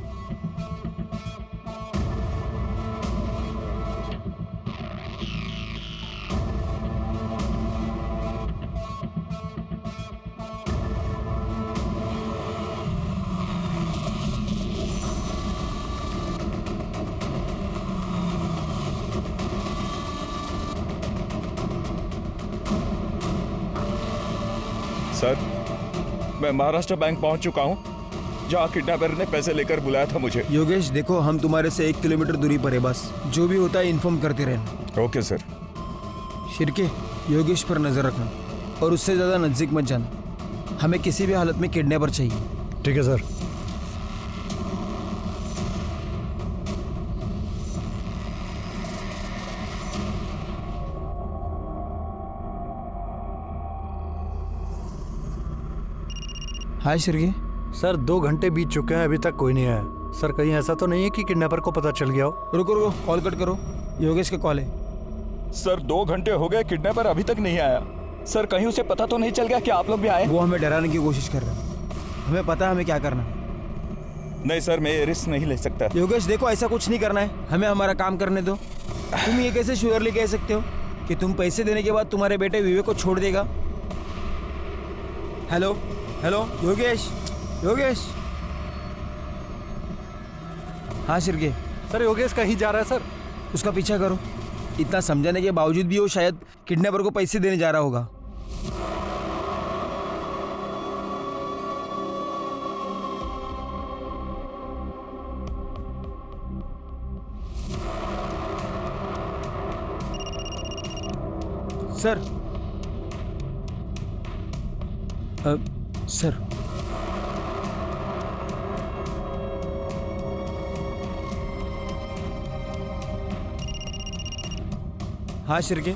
S15: सर, मैं महाराष्ट्र बैंक पहुंच चुका हूं, जहां किडनैपर ने पैसे लेकर बुलाया था मुझे।
S6: योगेश देखो, हम तुम्हारे से 1 किलोमीटर दूरी पर है, बस जो भी होता है इन्फॉर्म करते रहना।
S15: Okay sir.
S6: शिरके, योगेश पर नजर रखना और उससे ज्यादा नजदीक मत जाना। हमें किसी भी हालत में किडनैपर चाहिए।
S17: ठीक है सर।
S6: हाय शिरके।
S16: सर 2 घंटे बीत चुके हैं, अभी तक कोई नहीं आया। सर कहीं ऐसा तो नहीं है कि किडनैपर को पता चल गया हो?
S6: रुको रुको, कॉल कट करो, योगेश का कॉल है।
S15: सर 2 घंटे हो गए, किडनैपर अभी तक नहीं आया। सर कहीं उसे पता तो नहीं चल गया कि आप लोग भी आए?
S6: वो हमें डराने की कोशिश कर रहा है, हमें पता है हमें क्या करना है।
S15: नहीं सर, मैं ये रिस्क नहीं ले सकता।
S6: योगेश देखो, ऐसा कुछ नहीं करना है, हमें हमारा काम करने दो। तुम ये कैसे श्योरली कह सकते हो कि तुम पैसे देने के बाद तुम्हारे बेटे विवेक को छोड़ देगा? Hello hello Yogesh, Yogesh. हाँ शिरके।
S16: सर योगेश कहीं जा रहा है सर।
S6: उसका पीछा करो। इतना समझाने के बावजूद भी वो शायद किडनैपर को पैसे देने जा रहा होगा। सर सर
S16: हाँ शिरके,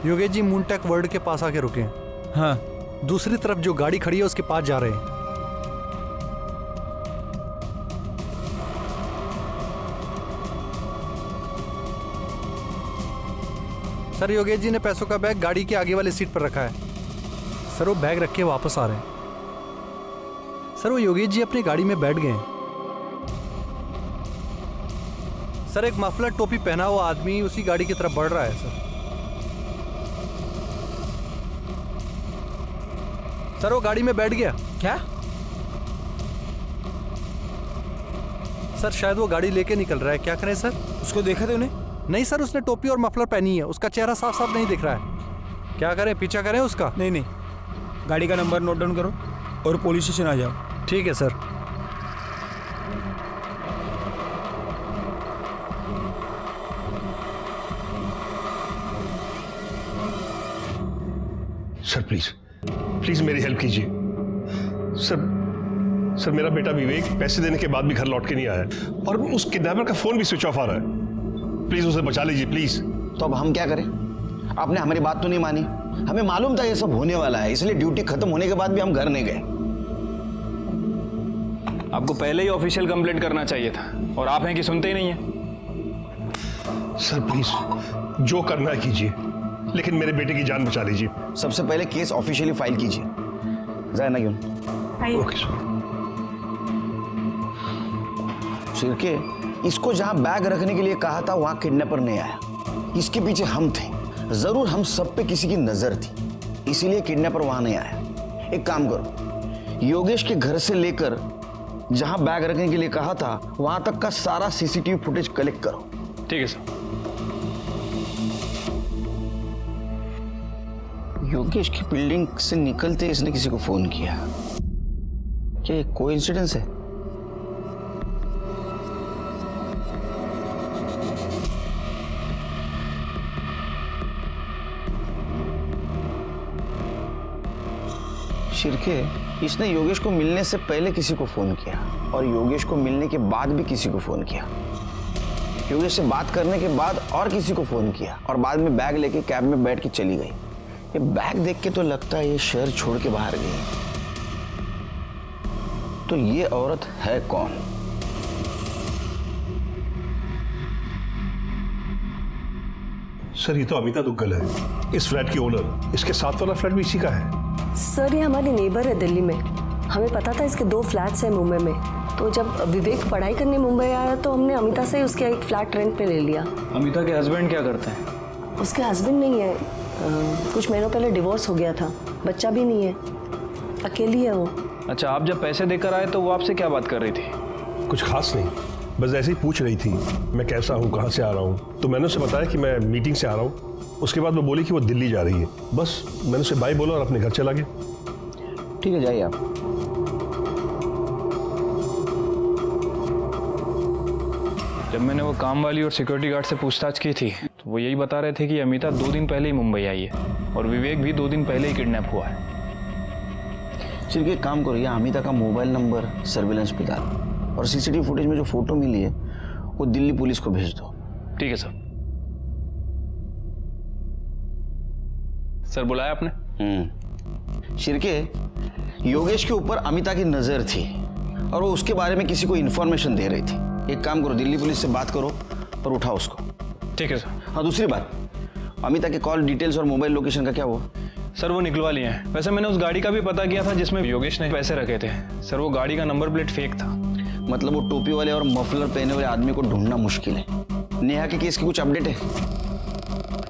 S16: योगेश जी मूनटेक वर्ल्ड के पास आके रुके हैं।
S6: हाँ,
S16: दूसरी तरफ जो गाड़ी खड़ी है उसके पास जा रहे हैं। सर योगेश जी ने पैसों का बैग गाड़ी के आगे वाली सीट पर रखा है। सर वो बैग रख के वापस आ रहे हैं। सर वो योगेश जी अपनी गाड़ी में बैठ गए हैं। सर एक मफलर टोपी पहना हुआ आदमी उसी गाड़ी की तरफ बढ़ रहा है। सर वो गाड़ी में बैठ गया।
S6: क्या?
S16: सर शायद वो गाड़ी लेके निकल रहा है, क्या करें सर?
S6: उसको देखा तूने?
S16: नहीं सर, उसने टोपी और मफलर पहनी है, उसका चेहरा साफ साफ नहीं दिख रहा है। क्या करें, पीछा करें उसका?
S6: नहीं नहीं, गाड़ी का नंबर नोट डाउन करो और पुलिस स्टेशन आ जाओ।
S16: ठीक है सर।
S3: सर प्लीज प्लीज मेरी हेल्प कीजिए। सर मेरा बेटा विवेक पैसे देने के बाद भी घर लौट के नहीं आया और उस किडनैपर का फोन भी स्विच ऑफ आ रहा है। प्लीज उसे बचा लीजिए प्लीज।
S8: तो अब हम क्या करें? आपने हमारी बात तो नहीं मानी। हमें मालूम था ये सब होने वाला है, इसलिए ड्यूटी खत्म होने के बाद भी हम घर नहीं गए।
S12: आपको पहले ही ऑफिशियल कंप्लेंट करना चाहिए था और आप हैं कि सुनते ही नहीं हैं।
S3: सर प्लीज जो करना है कीजिए, लेकिन मेरे बेटे की जान बचा लीजिए।
S8: सबसे पहले केस ऑफिशियली फाइल कीजिए। जाए ना क्यों?
S3: Okay sir.
S8: शिरके, इसको जहां बैग रखने के लिए कहा था वहां किडनैपर नहीं आया। इसके पीछे हम थे, जरूर हम सब पे किसी की नजर थी, इसीलिए किडनैपर वहां नहीं आया। एक काम करो, योगेश के घर से लेकर जहां बैग रखने के लिए कहा था वहां तक का सारा सीसीटीवी फुटेज कलेक्ट करो।
S12: ठीक है सर।
S8: योगेश की बिल्डिंग से निकलते इसने किसी को फोन किया। क्या ये कोइंसिडेंस है? शिरके, इसने योगेश को मिलने से पहले किसी को फोन किया और योगेश को मिलने के बाद भी किसी को फोन किया। योगेश से बात करने के बाद और किसी को फोन किया और बाद में बैग लेके कैब में बैठ के चली गई। ये बैग देख के तो लगता है ये शहर छोड़ के बाहर गई। तो ये औरत है कौन?
S3: सर ये तो अमिता दुग्गल है, इस फ्लैट की ओनर। इसके साथ वाला फ्लैट भी इसी का है।
S2: सर ये हमारी नेबर है दिल्ली में। हमें पता था इसके 2 फ्लैट्स हैं मुंबई में, तो जब विवेक पढ़ाई करने मुंबई आया तो हमने अमिता से उसके एक फ्लैट रेंट पे ले लिया।
S12: अमिता के हस्बैंड क्या करते हैं?
S2: उसके हस्बैंड नहीं है, कुछ महीनों पहले डिवोर्स हो गया था, बच्चा भी नहीं है, अकेली है वो।
S12: अच्छा, आप जब पैसे देकर आए तो वो आपसे क्या बात कर रही थी?
S3: कुछ खास नहीं, बस ऐसे ही पूछ रही थी मैं कैसा हूँ, कहाँ से आ रहा हूँ। तो मैंने उसे बताया कि मैं मीटिंग से आ रहा हूँ। उसके बाद वो बोली कि वो दिल्ली जा रही है। बस मैंने उसे बाय बोला और अपने घर चला गया।
S8: ठीक है, जाइए आप।
S12: जब मैंने वो काम वाली और सिक्योरिटी गार्ड से पूछताछ की थी तो वो यही बता रहे थे कि अमिता 2 दिन पहले ही मुंबई आई है और विवेक भी 2 दिन पहले ही किडनैप हुआ है।
S8: चलिए एक काम करो, या अमिता का मोबाइल नंबर सर्विलेंस पे डालो और सीसीटीवी फुटेज में जो फोटो मिली है वो दिल्ली पुलिस को भेज दो।
S12: ठीक है सर। सर बुलाया आपने?
S8: शिरके, योगेश के ऊपर अमिता की नजर थी और वो उसके बारे में किसी को इन्फॉर्मेशन दे रही थी। एक काम करो, दिल्ली पुलिस से बात करो और उठाओ उसको।
S12: ठीक है सर।
S8: हाँ, दूसरी बात, अमिता के कॉल डिटेल्स और मोबाइल लोकेशन का क्या हुआ?
S12: सर वो निकलवा लिए हैं। वैसे मैंने उस गाड़ी का भी पता किया था जिसमें योगेश ने पैसे रखे थे। सर वो गाड़ी का नंबर प्लेट फेक था।
S8: मतलब वो टोपी वाले और मफलर पहने वाले आदमी को ढूंढना मुश्किल है। नेहा के केस की कुछ अपडेट है?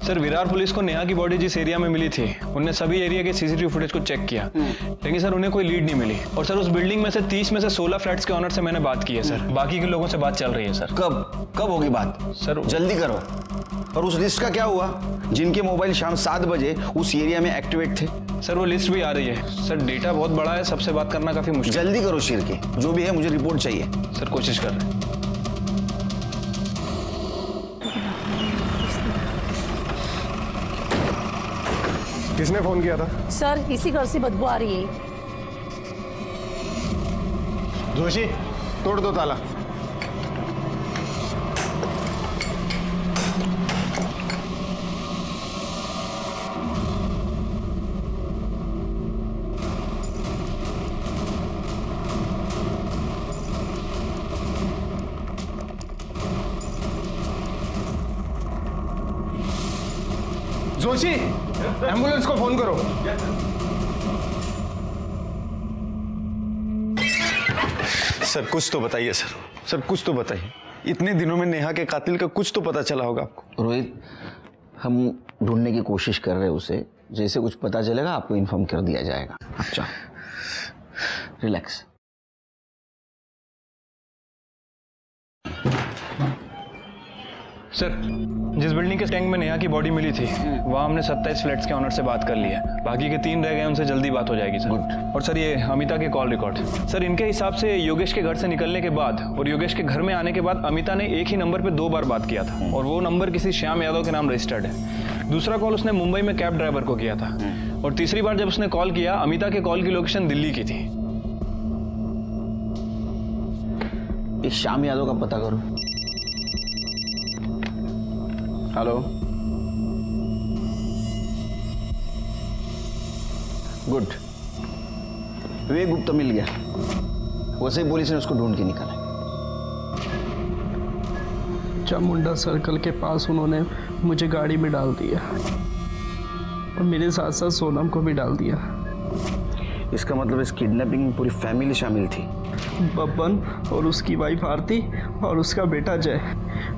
S12: सर विरार पुलिस को नेहा की बॉडी जिस एरिया में मिली थी उनने सभी एरिया के सीसीटीवी फुटेज को चेक किया, लेकिन सर उन्हें कोई लीड नहीं मिली। और सर उस बिल्डिंग में से 30 में से 16 फ्लैट्स के ऑनर से मैंने बात की है सर। बाकी के लोगों से बात चल रही है सर।
S8: कब होगी बात?
S12: सर
S8: जल्दी करो। और उस लिस्ट का क्या हुआ जिनके मोबाइल शाम 7 बजे उस एरिया में एक्टिवेट थे?
S12: सर वो लिस्ट भी आ रही है सर। डेटा बहुत बड़ा है, सबसे बात करना काफी मुश्किल।
S8: जल्दी करो शिरके, जो भी है मुझे रिपोर्ट चाहिए।
S12: सर कोशिश कर रहे हैं।
S17: किसने फोन किया था?
S5: सर इसी घर से बदबू आ रही है।
S17: जोशी, तोड़ दो ताला। जोशी, एम्बुलेंस को फोन करो।
S7: सर कुछ तो बताइए सर कुछ तो बताइए। इतने दिनों में नेहा के कातिल का कुछ तो पता चला होगा आपको।
S8: रोहित, हम ढूंढने की कोशिश कर रहे हैं उसे। जैसे कुछ पता चलेगा आपको इन्फॉर्म कर दिया जाएगा। अच्छा, रिलैक्स।
S12: सर जिस बिल्डिंग के टैंक में नेहा की बॉडी मिली थी वहाँ हमने 27 फ्लैट्स के ऑनर से बात कर ली है। बाकी के 3 रह गए, उनसे जल्दी बात हो जाएगी सर। और सर ये अमिता के कॉल रिकॉर्ड, सर इनके हिसाब से योगेश के घर से निकलने के बाद और योगेश के घर में आने के बाद अमिता ने एक ही नंबर पे 2 बार बात किया था और वो नंबर किसी श्याम यादव के नाम रजिस्टर्ड है। दूसरा कॉल उसने मुंबई में कैब ड्राइवर को किया था और तीसरी बार जब उसने कॉल किया अमिता के कॉल की लोकेशन दिल्ली की थी।
S8: एक श्याम यादव का पता करो। Hello, good. विवेक गुप्ता मिल गया। वैसे ही पुलिस ने उसको ढूंढ के निकाला।
S21: चामुंडा सर्कल के पास उन्होंने मुझे गाड़ी में डाल दिया और मेरे साथ साथ सोनम को भी डाल दिया।
S8: इसका मतलब इस किडनैपिंग में पूरी फैमिली शामिल थी?
S21: बब्बन और उसकी वाइफ आरती और उसका बेटा जय।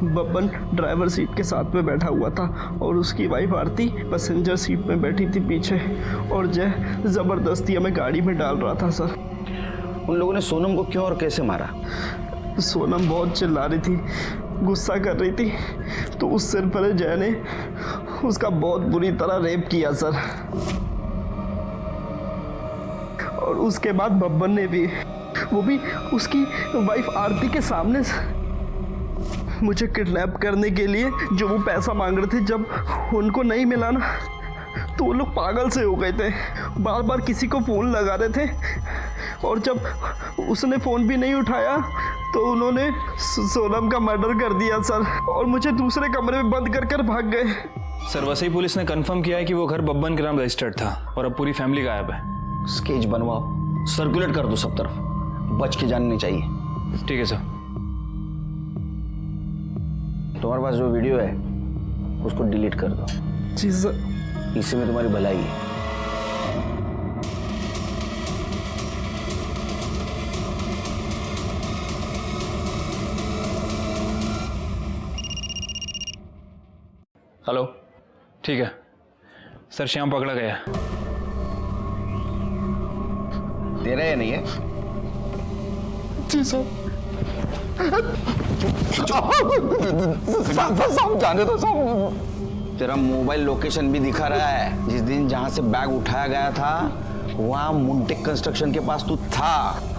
S21: बब्बन ड्राइवर सीट के साथ में बैठा हुआ था और उसकी वाइफ आरती पैसेंजर सीट में बैठी थी पीछे और जय जबरदस्ती हमें गाड़ी में डाल रहा था सर।
S8: उन लोगों ने सोनम को क्यों और कैसे मारा?
S21: सोनम बहुत चिल्ला रही थी, गुस्सा कर रही थी, तो उस सिर पर जय ने उसका बहुत बुरी तरह रेप किया सर। और उसके बाद बब्बन ने भी, वो भी उसकी वाइफ आरती के सामने मुझे किडनैप करने के लिए जो वो पैसा मांग रहे थे, जब उनको नहीं मिला ना तो वो लोग पागल से हो गए थे। बार बार किसी को फ़ोन लगा रहे थे और जब उसने फ़ोन भी नहीं उठाया तो उन्होंने सोनम का मर्डर कर दिया सर और मुझे दूसरे कमरे में बंद कर कर भाग गए।
S12: सर वसई पुलिस ने कंफर्म किया है कि वो घर बब्बन के नाम रजिस्टर्ड था और अब पूरी फैमिली गायब है।
S8: स्केच बनवाओ, सर्कुलेट कर दो सब तरफ, बच के जानने चाहिए।
S12: ठीक है सर।
S8: तुम्हारे पास जो वीडियो है उसको डिलीट कर दो।
S21: जी सर।
S8: इससे में तुम्हारी भलाई है।
S12: हेलो, ठीक है सर। श्याम पकड़ा गया।
S8: तेरा या नहीं है?
S21: जी सर।
S8: जाने दो साहब। तेरा मोबाइल लोकेशन भी दिखा रहा है। जिस दिन जहां से बैग उठाया गया था वहां मुंटेक कंस्ट्रक्शन के पास तू था।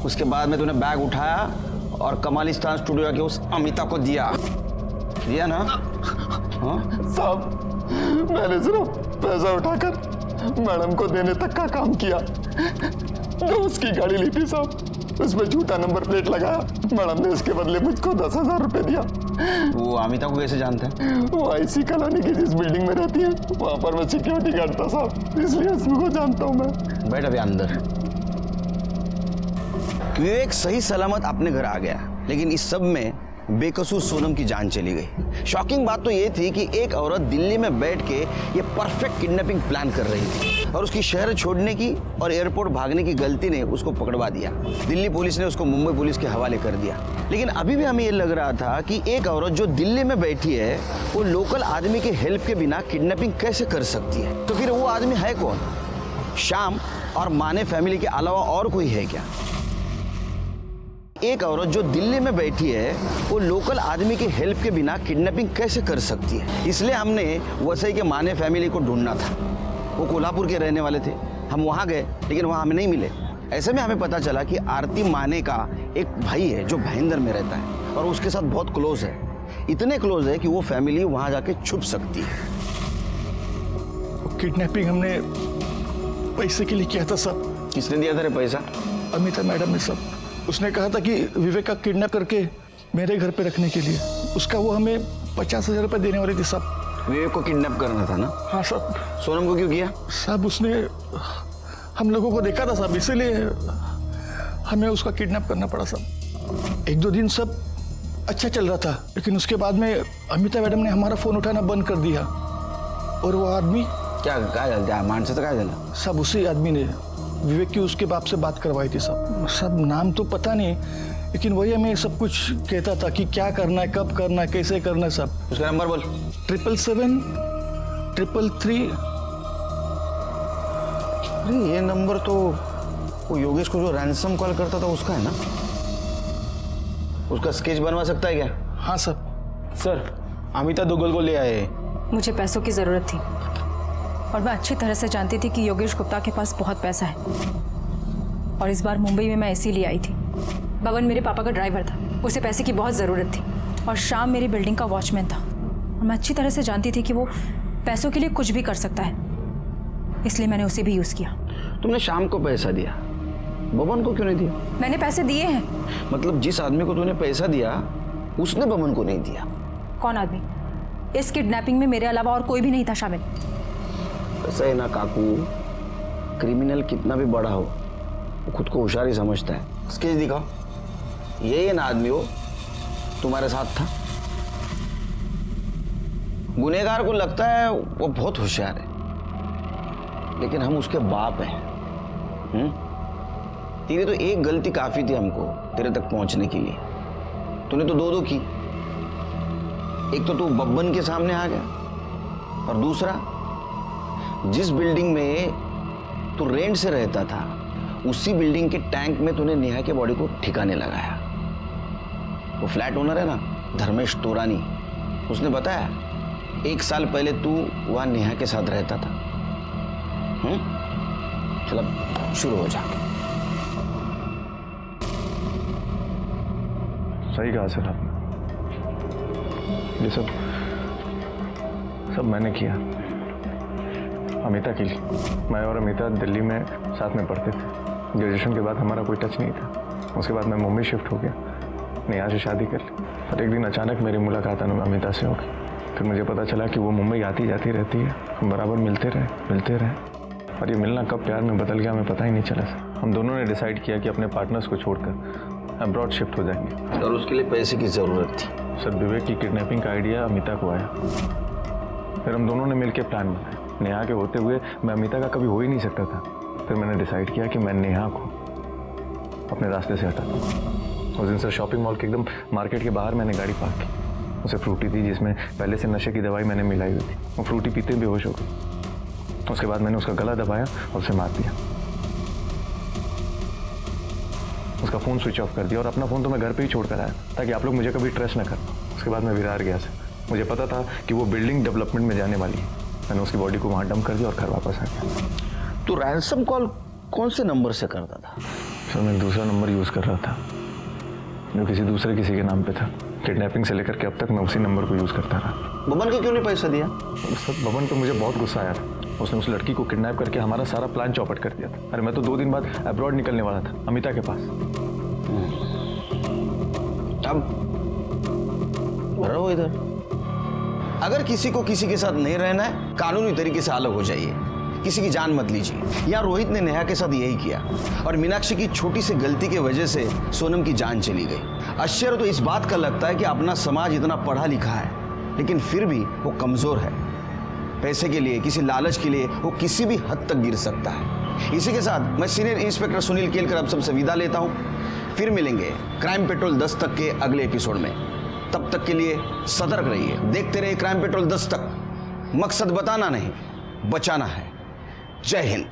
S8: उसके बाद में तूने बैग उठाया और कमालिस्तान स्टूडियो के उस अमिता को दिया ना? हाँ
S21: साहब, मैंने सिर्फ पैसा उठाकर मैडम को देने तक का काम किया। जो उसकी गाड़ी ली थी साहब,
S19: उसमें झूठा नंबर प्लेट लगाया। मैडम ने उसके बदले मुझको 10,000 रुपए दिया।
S8: वो अमिता को कैसे जानते हैं?
S19: वो आईसी कॉलोनी की जिस बिल्डिंग में रहती है वहां पर मैं सिक्योरिटी गार्ड था साहब, इसलिए उसको जानता हूँ मैं।
S8: बैठ अभी अंदर। विवेक सही सलामत अपने घर आ गया, लेकिन इस सब में बेकसूर सोनम की जान चली गई। शॉकिंग बात तो ये थी कि एक औरत दिल्ली में बैठ के ये परफेक्ट किडनैपिंग प्लान कर रही थी और उसकी शहर छोड़ने की और एयरपोर्ट भागने की गलती ने उसको पकड़वा दिया। दिल्ली पुलिस ने उसको मुंबई पुलिस के हवाले कर दिया। लेकिन अभी भी हमें ये लग रहा था कि एक औरत जो दिल्ली में बैठी है वो लोकल आदमी के हेल्प के बिना किडनैपिंग कैसे कर सकती है? तो फिर वो आदमी है कौन? श्याम और माने फैमिली के अलावा और कोई है क्या? एक औरत जो दिल्ली में बैठी है वो लोकल आदमी की हेल्प के बिना किडनैपिंग कैसे कर सकती है? इसलिए हमने वसई के माने फैमिली को ढूंढना था। वो कोल्हापुर के रहने वाले थे। हम वहाँ गए लेकिन वहाँ हमें नहीं मिले। ऐसे में हमें पता चला कि आरती माने का एक भाई है जो भाईंदर में रहता है और उसके साथ बहुत क्लोज है। इतने क्लोज है कि वो फैमिली वहाँ जाके छुप सकती है।
S15: किडनैपिंग हमने पैसे के लिए किया था सब।
S8: किसने दिया था रे पैसा?
S15: अमिता मैडम ने सब। उसने कहा था कि विवेक का किडनैप करके मेरे घर पे रखने के लिए उसका वो हमें 50,000 रुपए देने वाली थी साहब।
S8: विवेक को किडनैप करना था ना?
S15: हाँ साहब।
S8: सोनम को क्यों किया?
S15: साहब उसने हम लोगों को देखा था साहब, इसीलिए हमें उसका किडनैप करना पड़ा साहब। 1-2 दिन सब अच्छा चल रहा था, लेकिन उसके बाद में अमिता मैडम ने हमारा फोन उठाना बंद कर दिया और वो आदमी
S8: क्या मानसिक क्या झाला?
S15: सब उसी आदमी ने विवेक की उसके बाप से बात करवाई थी सब। सब नाम तो पता नहीं, लेकिन वही हमें सब कुछ कहता था कि क्या करना है, कब करना है, कैसे करना है सब।
S8: उसका नंबर बोल।
S15: 777 333।
S8: अरे ये नंबर तो वो योगेश को जो रैंसम कॉल करता था उसका है ना? उसका स्केच बनवा सकता है क्या?
S15: हाँ सर।
S7: सर अमिता दुग्गल को ले आए।
S5: मुझे पैसों की ज़रूरत थी और मैं अच्छी तरह से जानती थी कि योगेश गुप्ता के पास बहुत पैसा है और इस बार मुंबई में मैं इसीलिए आई थी। बबन मेरे पापा का ड्राइवर था, उसे पैसे की बहुत ज़रूरत थी और शाम मेरी बिल्डिंग का वॉचमैन था और मैं अच्छी तरह से जानती थी कि वो पैसों के लिए कुछ भी कर सकता है, इसलिए मैंने उसे भी यूज़ किया।
S8: तुमने शाम को पैसा दिया, बबन को क्यों नहीं दिया?
S5: मैंने पैसे दिए हैं।
S8: मतलब जिस आदमी को तूने पैसा दिया उसने बबन को नहीं दिया?
S5: कौन आदमी? इस किडनैपिंग में मेरे अलावा और कोई भी नहीं था शामिल।
S8: ऐसा है ना काकू, क्रिमिनल कितना भी बड़ा हो वो खुद को होशियारी समझता है। स्केच दिखाओ। ये ना आदमी हो तुम्हारे साथ था? गुनहगार को लगता है वो बहुत होशियार है, लेकिन हम उसके बाप हैं। तेरी तो एक गलती काफी थी हमको तेरे तक पहुंचने के लिए। तूने तो दो की। एक तो तू बब्बन के सामने आ गया और दूसरा जिस बिल्डिंग में तू रेंट से रहता था उसी बिल्डिंग के टैंक में तूने नेहा के बॉडी को ठिकाने लगाया। वो फ्लैट ओनर है ना धर्मेश तोरानी, उसने बताया 1 साल पहले तू वहां नेहा के साथ रहता था। चलो शुरू हो जा।
S15: सही कहा सर आपने। ये सब मैंने किया अमिता के लिए। मैं और अमिता दिल्ली में साथ में पढ़ते थे। ग्रेजुएशन के बाद हमारा कोई टच नहीं था। उसके बाद मैं मुंबई शिफ्ट हो गया, नेहा से शादी कर ली और एक दिन अचानक मेरी मुलाकात अमिता से हो गई। फिर मुझे पता चला कि वो मुंबई आती जाती रहती है। हम बराबर मिलते रहे और ये मिलना कब प्यार में बदल गया हमें पता ही नहीं चला सर। हम दोनों ने डिसाइड किया कि अपने पार्टनर्स को छोड़कर अब्रॉड शिफ्ट हो जाएंगे।
S8: और उसके लिए पैसे की ज़रूरत थी।
S15: सर विवेक की किडनैपिंग का आइडिया अमिता को आया, फिर हम दोनों ने मिलकर प्लान बनाया। नेहा के होते हुए मैं अमिता का कभी हो ही नहीं सकता था। फिर मैंने डिसाइड किया कि मैं नेहा को अपने रास्ते से हटा दूँ। उस दिन सर शॉपिंग मॉल के एकदम मार्केट के बाहर मैंने गाड़ी पार्क की। उसे फ्रूटी थी जिसमें पहले से नशे की दवाई मैंने मिलाई हुई थी। वो फ्रूटी पीते बेहोश हो गई। उसके बाद मैंने उसका गला दबाया और उसे मार दिया। उसका फ़ोन स्विच ऑफ कर दिया और अपना फ़ोन तो मैं घर पे ही छोड़ कर आया ताकि आप लोग मुझे कभी ट्रेस न कर। उसके बाद मैं विरार गया सर। मुझे पता था कि वो बिल्डिंग डेवलपमेंट में जाने वाली है। मैंने उसकी बॉडी को वहाँ डंप कर दिया और घर वापस आ गया।
S8: तो रैंसम कॉल कौन से नंबर से करता था?
S15: सर मैं दूसरा नंबर यूज़ कर रहा था जो किसी के नाम पे था। किडनैपिंग से लेकर के अब तक मैं उसी नंबर को यूज़ करता रहा।
S8: बबन को क्यों नहीं पैसा दिया?
S15: सर बबन पे मुझे बहुत गुस्सा आया था। उसने उस लड़की को किडनैप करके हमारा सारा प्लान चौपट कर दिया था। अरे मैं तो 2 दिन बाद अब्रॉड निकलने वाला था अमिता के पास।
S8: अब रहो इधर। अगर किसी को किसी के साथ नहीं रहना है, कानूनी तरीके से अलग हो जाइए, किसी की जान मत लीजिए। यहाँ रोहित ने नेहा के साथ यही किया और मीनाक्षी की छोटी सी गलती की वजह से सोनम की जान चली गई। आश्चर्य तो इस बात का लगता है कि अपना समाज इतना पढ़ा लिखा है लेकिन फिर भी वो कमजोर है। पैसे के लिए, किसी लालच के लिए वो किसी भी हद तक गिर सकता है। इसी के साथ मैं सीनियर इंस्पेक्टर सुनील केलकर अब सबसे विदा लेता हूँ। फिर मिलेंगे क्राइम पेट्रोल दस्तक के अगले एपिसोड में। तब तक के लिए सतर्क रहिए, देखते रहिए क्राइम पेट्रोल दस्तक। मकसद बताना नहीं, बचाना है। जय हिंद।